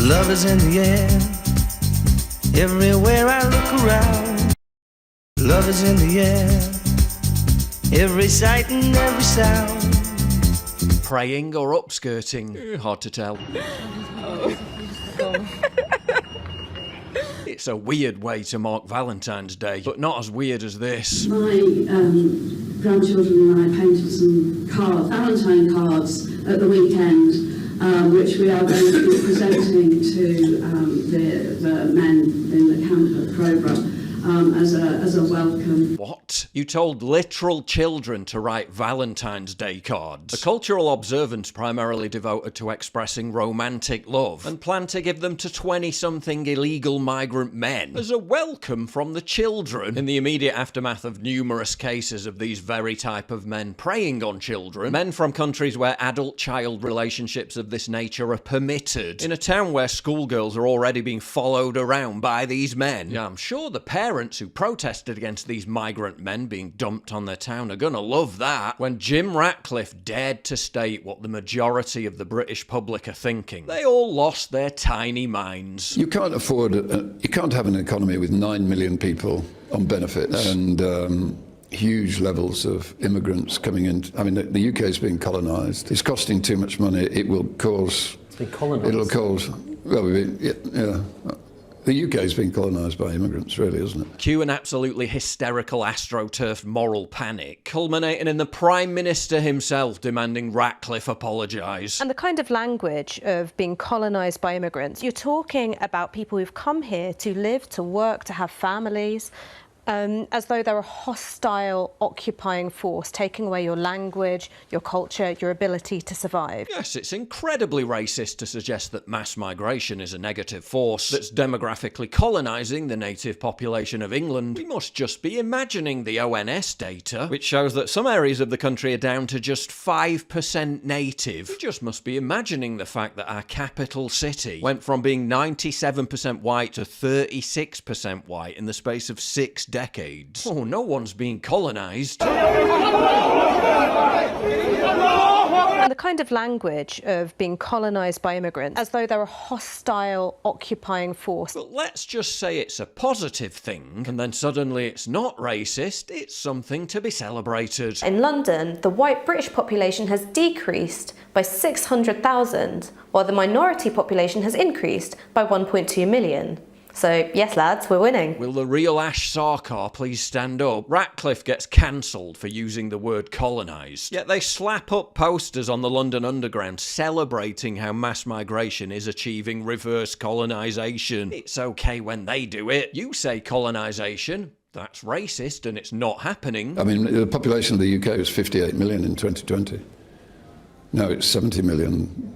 Love is in the air, everywhere I look around. Love is in the air, every sight and every sound. Praying or upskirting? Hard to tell. It's a weird way to mark Valentine's Day, but not as weird as this. My grandchildren and I painted some cards, Valentine cards, at the weekend, which we are going to be presenting to the men in the camp at Crowborough as a welcome. What? You told literal children to write Valentine's Day cards? A cultural observance primarily devoted to expressing romantic love, and plan to give them to 20-something illegal migrant men as a welcome from the children. In the immediate aftermath of numerous cases of these very type of men preying on children, men from countries where adult-child relationships of this nature are permitted, in a town where schoolgirls are already being followed around by these men. Yeah, I'm sure the parents who protested against these migrant men being dumped on their town are gonna love that. When Jim Ratcliffe dared to state what the majority of the British public are thinking, they all lost their tiny minds. You can't afford, you can't have an economy with 9 million people on benefits and huge levels of immigrants coming in. I mean, the UK is being colonised. It's costing too much money. It will cause... It'll cause... Well, yeah. The UK is being colonised by immigrants, really, isn't it? Cue an absolutely hysterical astroturf moral panic, culminating in the Prime Minister himself demanding Ratcliffe apologise. And the kind of language of being colonised by immigrants, you're talking about people who've come here to live, to work, to have families, as though they're a hostile, occupying force, taking away your language, your culture, your ability to survive. Yes, it's incredibly racist to suggest that mass migration is a negative force that's demographically colonising the native population of England. We must just be imagining the ONS data, which shows that some areas of the country are down to just 5% native. We just must be imagining the fact that our capital city went from being 97% white to 36% white in the space of 6 decades. Oh, no one's being colonised. And the kind of language of being colonised by immigrants, as though they're a hostile, occupying force. But let's just say it's a positive thing, and then suddenly it's not racist, it's something to be celebrated. In London, the white British population has decreased by 600,000, while the minority population has increased by 1.2 million. So, yes lads, we're winning. Will the real Ash Sarkar please stand up? Ratcliffe gets cancelled for using the word colonised. Yet they slap up posters on the London Underground celebrating how mass migration is achieving reverse colonisation. It's okay when they do it. You say colonisation. That's racist and it's not happening. I mean, the population of the UK was 58 million in 2020. Now it's 70 million.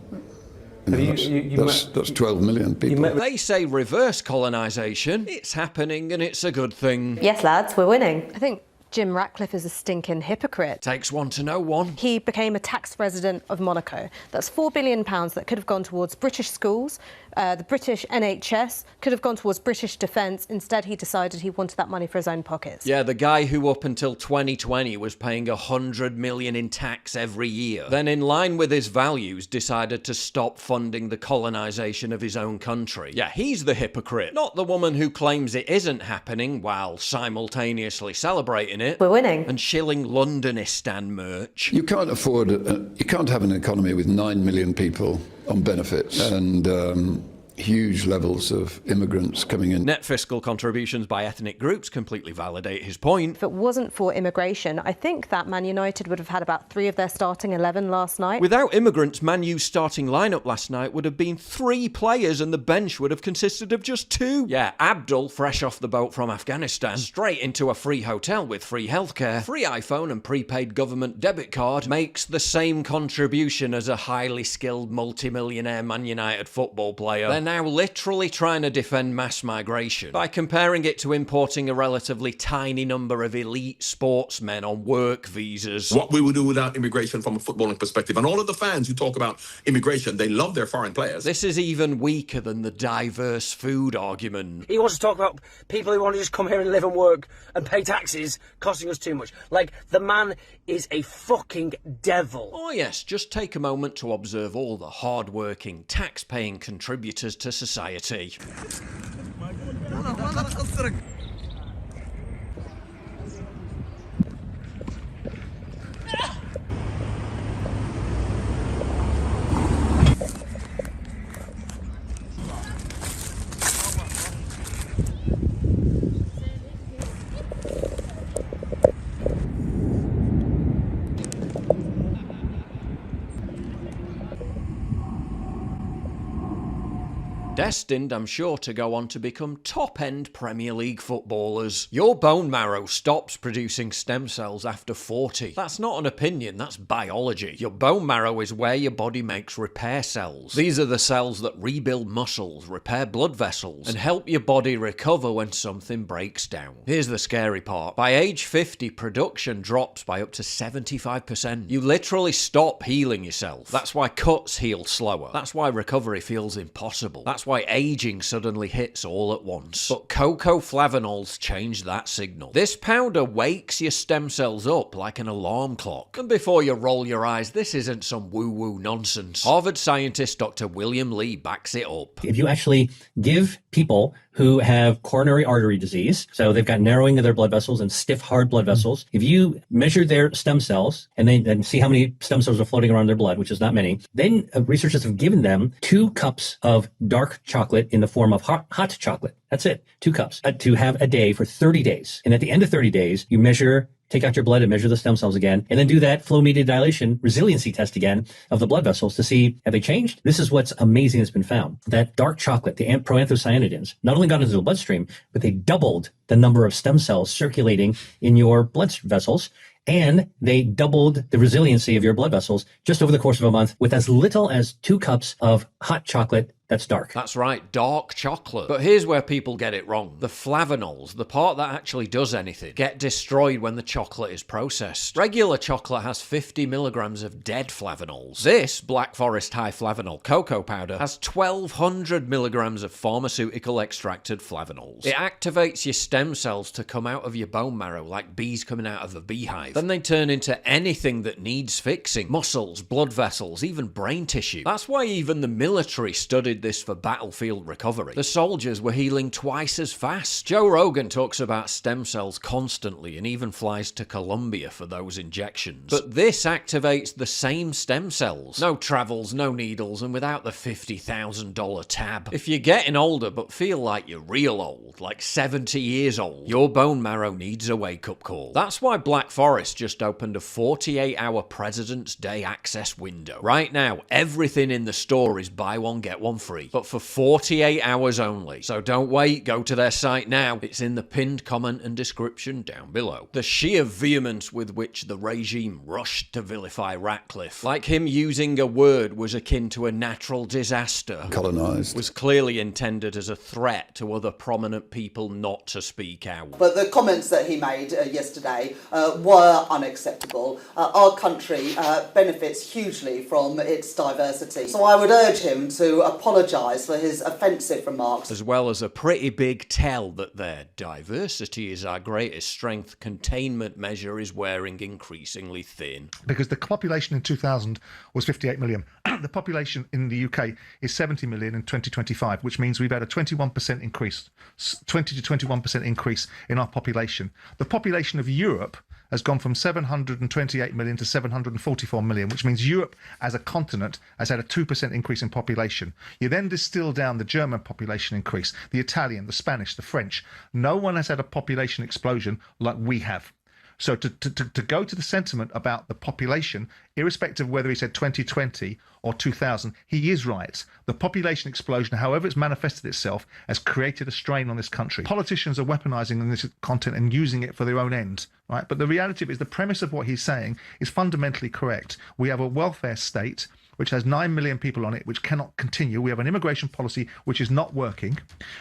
That's 12 million people. They say reverse colonisation. It's happening and it's a good thing. Yes, lads, we're winning. I think Jim Ratcliffe is a stinking hypocrite. Takes one to know one. He became a tax resident of Monaco. That's £4 billion that could have gone towards British schools. The British NHS could have gone towards British defence. Instead, he decided he wanted that money for his own pockets. Yeah, the guy who up until 2020 was paying 100 million in tax every year. Then, in line with his values, decided to stop funding the colonisation of his own country. Yeah, he's the hypocrite, not the woman who claims it isn't happening while simultaneously celebrating it. We're winning. And shilling Londonistan merch. You can't afford, you can't have an economy with 9 million people on benefits and huge levels of immigrants coming in. Net fiscal contributions by ethnic groups completely validate his point. If it wasn't for immigration, I think that Man United would have had about 3 of their starting 11 last night. Without immigrants, Man U's starting lineup last night would have been 3 players and the bench would have consisted of just 2. Yeah, Abdul, fresh off the boat from Afghanistan, straight into a free hotel with free healthcare, free iPhone and prepaid government debit card, makes the same contribution as a highly skilled multimillionaire Man United football player. They're now literally trying to defend mass migration by comparing it to importing a relatively tiny number of elite sportsmen on work visas. What we would do without immigration from a footballing perspective. And all of the fans who talk about immigration, they love their foreign players. This is even weaker than the diverse food argument. He wants to talk about people who want to just come here and live and work and pay taxes, costing us too much. Like, the man is a fucking devil. Oh yes, just take a moment to observe all the hard-working, tax-paying contributors to society. Destined, I'm sure, to go on to become top-end Premier League footballers. Your bone marrow stops producing stem cells after 40. That's not an opinion, that's biology. Your bone marrow is where your body makes repair cells. These are the cells that rebuild muscles, repair blood vessels, and help your body recover when something breaks down. Here's the scary part. By age 50, production drops by up to 75%. You literally stop healing yourself. That's why cuts heal slower. That's why recovery feels impossible. That's why aging suddenly hits all at once. But cocoa flavanols change that signal. This powder wakes your stem cells up like an alarm clock. And before you roll your eyes, this isn't some woo-woo nonsense. Harvard scientist Dr. William Lee backs it up. If you actually give people who have coronary artery disease, so they've got narrowing of their blood vessels and stiff, hard blood vessels, if you measure their stem cells and then see how many stem cells are floating around their blood, which is not many, then researchers have given them 2 cups of dark chocolate in the form of hot chocolate. That's it, 2 cups to have a day for 30 days. And at the end of 30 days, you take out your blood and measure the stem cells again, and then do that flow media dilation resiliency test again of the blood vessels to see, have they changed? This is what's amazing that's been found. That dark chocolate, the proanthocyanidins, not only got into the bloodstream, but they doubled the number of stem cells circulating in your blood vessels, and they doubled the resiliency of your blood vessels just over the course of a month with as little as 2 cups of hot chocolate that's dark. That's right, dark chocolate. But here's where people get it wrong. The flavanols, the part that actually does anything, get destroyed when the chocolate is processed. Regular chocolate has 50 milligrams of dead flavanols. This Black Forest high flavanol cocoa powder has 1,200 milligrams of pharmaceutical extracted flavanols. It activates your stem cells to come out of your bone marrow like bees coming out of a beehive. Then they turn into anything that needs fixing. Muscles, blood vessels, even brain tissue. That's why even the military studied this for battlefield recovery. The soldiers were healing twice as fast. Joe Rogan talks about stem cells constantly and even flies to Colombia for those injections. But this activates the same stem cells. No travels, no needles, and without the $50,000 tab. If you're getting older but feel like you're real old, like 70 years old, your bone marrow needs a wake-up call. That's why Black Forest just opened a 48-hour President's Day access window. Right now, everything in the store is buy one, get one free, but for 48 hours only. So don't wait, go to their site now. It's in the pinned comment and description down below. The sheer vehemence with which the regime rushed to vilify Ratcliffe, like him using a word was akin to a natural disaster, Colonised. was clearly intended as a threat to other prominent people not to speak out. But the comments that he made yesterday were unacceptable. Our country benefits hugely from its diversity. So I would urge him to apologise for his offensive remarks. As well as a pretty big tell that their diversity is our greatest strength, containment measure is wearing increasingly thin. Because the population in 2000 was 58 million. The population in the UK is 70 million in 2025, which means we've had a 21% increase, 20 to 21% increase in our population. The population of Europe has gone from 728 million to 744 million, which means Europe as a continent has had a 2% increase in population. You then distill down the German population increase, the Italian, the Spanish, the French. No one has had a population explosion like we have. So to go to the sentiment about the population, irrespective of whether he said 2020 or 2000, he is right. The population explosion, however it's manifested itself, has created a strain on this country. Politicians are weaponizing this content and using it for their own end, right? But the reality of it is the premise of what he's saying is fundamentally correct. We have a welfare state which has 9 million people on it, which cannot continue. We have an immigration policy which is not working.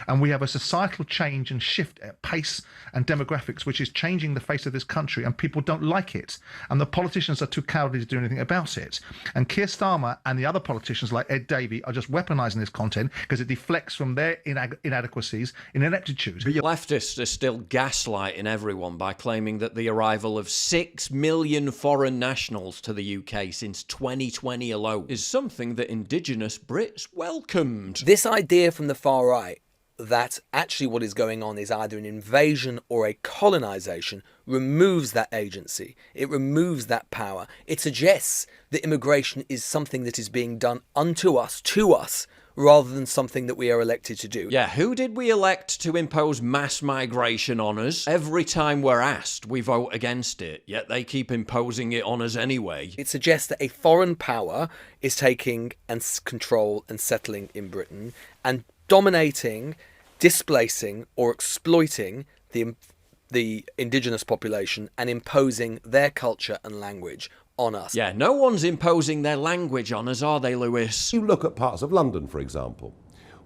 And we have a societal change and shift at pace and demographics, which is changing the face of this country, and people don't like it. And the politicians are too cowardly to do anything about it. And Keir Starmer and the other politicians like Ed Davey are just weaponizing this content because it deflects from their inadequacies and ineptitude. Leftists are still gaslighting everyone by claiming that the arrival of 6 million foreign nationals to the UK since 2020 alone is something that Indigenous Brits welcomed. This idea from the far right that actually what is going on is either an invasion or a colonisation removes that agency. It removes that power. It suggests that immigration is something that is being done unto us, to us, rather than something that we are elected to do. Yeah, who did we elect to impose mass migration on us? Every time we're asked, we vote against it, yet they keep imposing it on us anyway. It suggests that a foreign power is taking and control and settling in Britain and dominating, displacing or exploiting the indigenous population and imposing their culture and language on us. Yeah, no one's imposing their language on us, are they, Lewis? You look at parts of London, for example,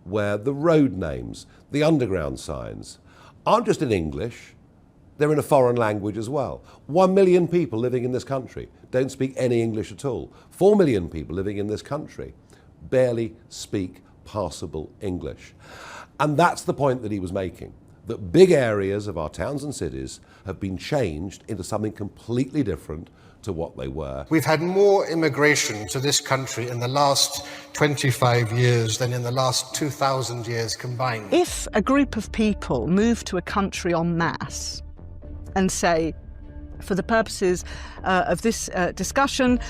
where the road names, the underground signs, aren't just in English, they're in a foreign language as well. 1 million people living in this country don't speak any English at all. 4 million people living in this country barely speak passable English. And that's the point that he was making, that big areas of our towns and cities have been changed into something completely different to what they were. We've had more immigration to this country in the last 25 years than in the last 2,000 years combined. If a group of people move to a country en masse and say, for the purposes of this discussion,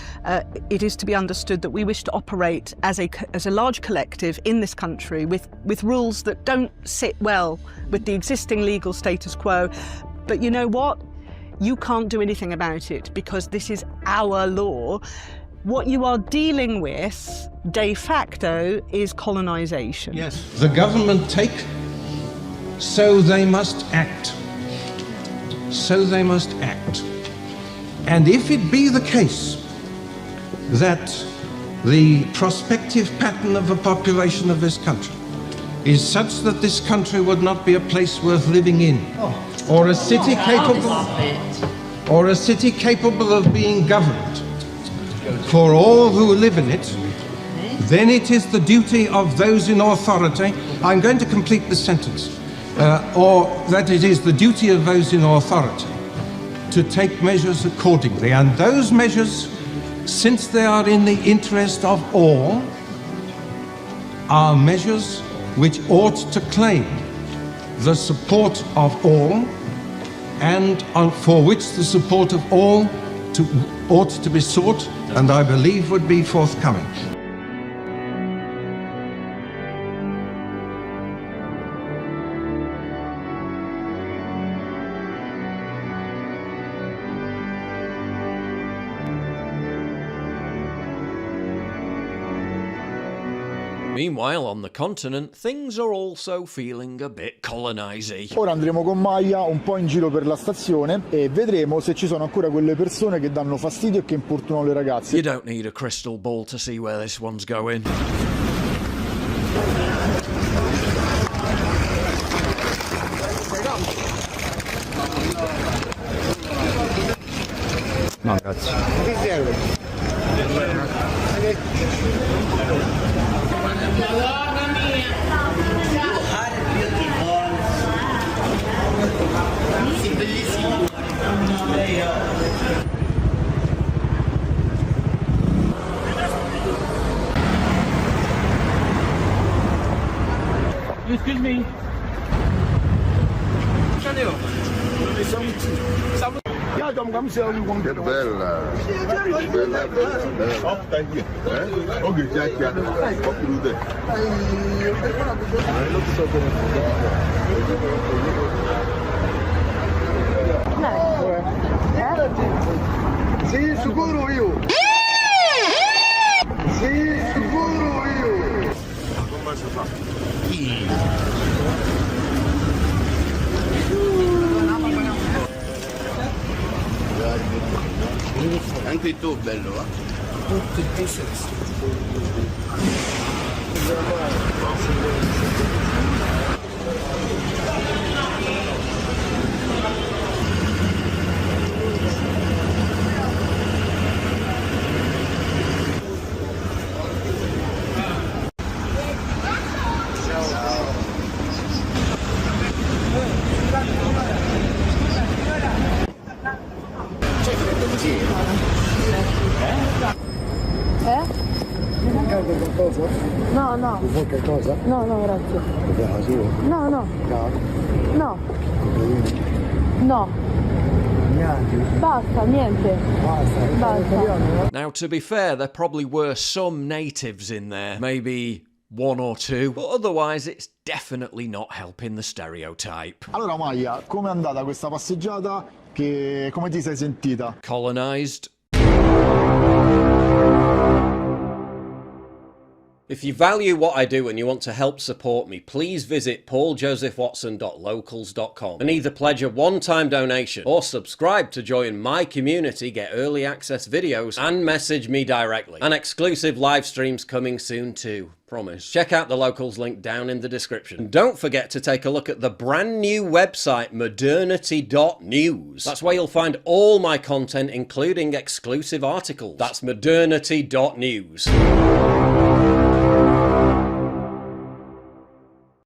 it is to be understood that we wish to operate as a large collective in this country with rules that don't sit well with the existing legal status quo. But you know what? You can't do anything about it because this is our law. What you are dealing with de facto is colonisation. Yes. The government take, so they must act. So they must act. And if it be the case that the prospective pattern of the population of this country is such that this country would not be a place worth living in, or a city capable of being governed for all who live in it, then it is the duty of those in authority, I'm going to complete the sentence, or that it is the duty of those in authority to take measures accordingly. And those measures, since they are in the interest of all, are measures which ought to claim the support of all, and for which the support of all ought to be sought, and I believe would be forthcoming. Meanwhile, on the continent, things are also feeling a bit colonisy. Ora andremo con Maya un po' in giro per la stazione e vedremo se ci sono ancora quelle persone che danno fastidio e che importunano le ragazze. You don't need a crystal ball to see where this one's going. No, grazie. Excuse me. Che bella! Bella, bella. Ok, chiacchiera. Sì, sicuro io! Sì, sicuro io! Come si fa? Anche tu bello, va? Tutti i t-shirts. No, no. Vuoi qualcosa? No, no, grazie. Beviamo solo? No, no. Caffè? No. Cocaina? No. Niente. Basta, niente. Basta. Now, to be fair, there probably were some natives in there, maybe one or two, but otherwise it's definitely not helping the stereotype. Allora Maya, com'è andata questa passeggiata? Come ti sei sentita? Colonised. If you value what I do and you want to help support me, please visit pauljosephwatson.locals.com and either pledge a one-time donation or subscribe to join my community, get early access videos, and message me directly. And exclusive live streams coming soon too. Promise. Check out the Locals link down in the description. And don't forget to take a look at the brand new website, modernity.news. That's where you'll find all my content, including exclusive articles. That's modernity.news.